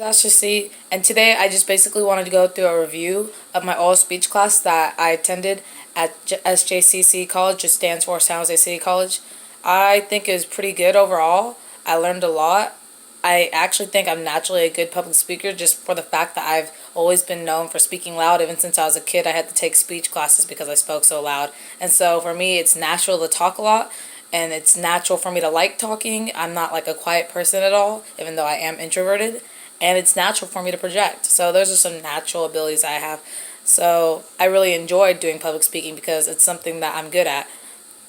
Ashley C. And today I just basically wanted to go through a review of my oral speech class that I attended at SJCC College, which stands for San Jose City College. I think it was pretty good overall. I learned a lot. I actually think I'm naturally a good public speaker just for the fact that I've always been known for speaking loud. Even since I was a kid, I had to take speech classes because I spoke so loud. And so for me, it's natural to talk a lot, and it's natural for me to like talking. I'm not like a quiet person at all, even though I am introverted, and it's natural for me to project. So those are some natural abilities I have. So I really enjoyed doing public speaking because it's something that I'm good at.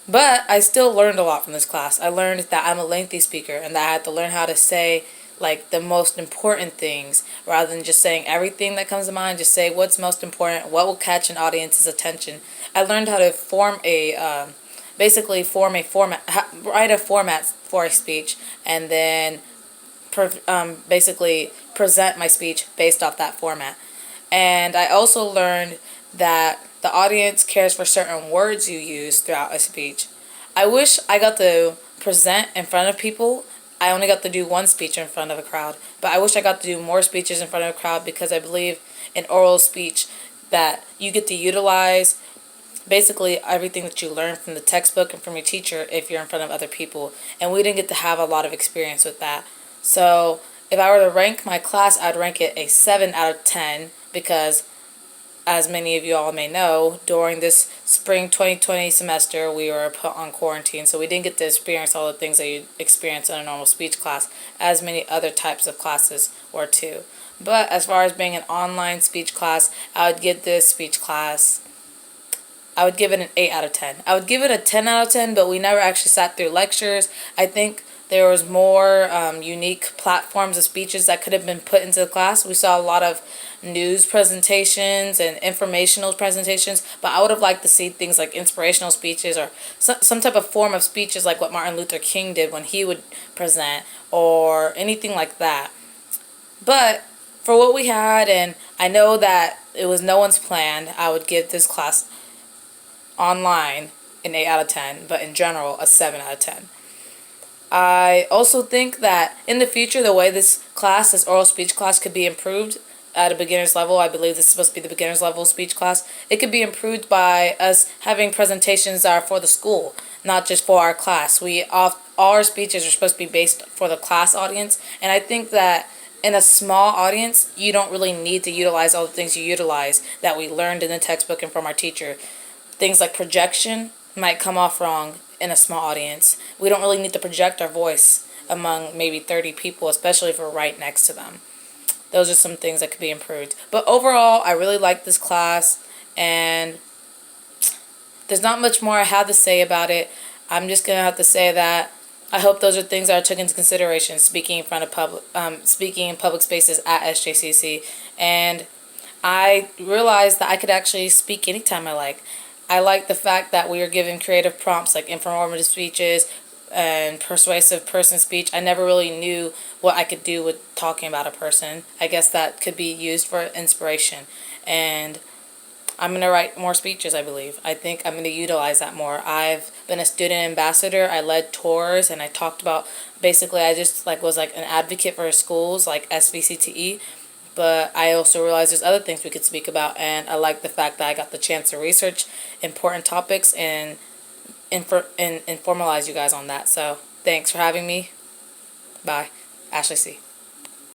But I still learned a lot from this class. I learned that I'm a lengthy speaker and that I had to learn how to say like the most important things rather than just saying everything that comes to mind. Just say what's most important, what will catch an audience's attention. I learned how to basically form a format, write a format for a speech, and then basically present my speech based off that format. And I also learned that the audience cares for certain words you use throughout a speech. I wish I got to present in front of people. I only got to do one speech in front of a crowd, but I wish I got to do more speeches in front of a crowd because I believe in oral speech that you get to utilize basically everything that you learn from the textbook and from your teacher if you're in front of other people. And we didn't get to have a lot of experience with that. So if I were to rank my class, I'd rank it a 7 out of 10 because, as many of you all may know, during this spring 2020 semester, we were put on quarantine, so we didn't get to experience all the things that you experience in a normal speech class, as many other types of classes were too. But as far as being an online speech class, I would give this speech class, I would give it an 8 out of 10. I would give it a 10 out of 10, but we never actually sat through lectures. I think there was more unique platforms of speeches that could have been put into the class. We saw a lot of news presentations and informational presentations, but I would have liked to see things like inspirational speeches or some type of form of speeches like what Martin Luther King did when he would present or anything like that. But for what we had, and I know that it was no one's plan, I would give this class online an 8 out of 10, but in general a 7 out of 10. I also think that in the future, the way this class, this oral speech class, could be improved at a beginner's level. I believe this is supposed to be the beginner's level speech class. It could be improved by us having presentations that are for the school, not just for our class. All our speeches are supposed to be based for the class audience, and I think that in a small audience, you don't really need to utilize all the things you utilize that we learned in the textbook and from our teacher. Things like projection might come off wrong in a small audience. We don't really need to project our voice among maybe 30 people, especially if we're right next to them. Those are some things that could be improved. But overall, I really like this class, and there's not much more I have to say about it. I'm just going to have to say that I hope those are things that I took into consideration speaking in front of speaking in public spaces at SJCC. And I realized that I could actually speak anytime I like. I like the fact that we are given creative prompts like informative speeches and persuasive person speech. I never really knew what I could do with talking about a person. I guess that could be used for inspiration. And I'm going to write more speeches, I believe. I think I'm going to utilize that more. I've been a student ambassador. I led tours, and I talked about, basically I just was like an advocate for schools like SVCTE. But I also realized there's other things we could speak about, and I like the fact that I got the chance to research important topics and formalize you guys on that. So thanks for having me. Bye. Ashley C.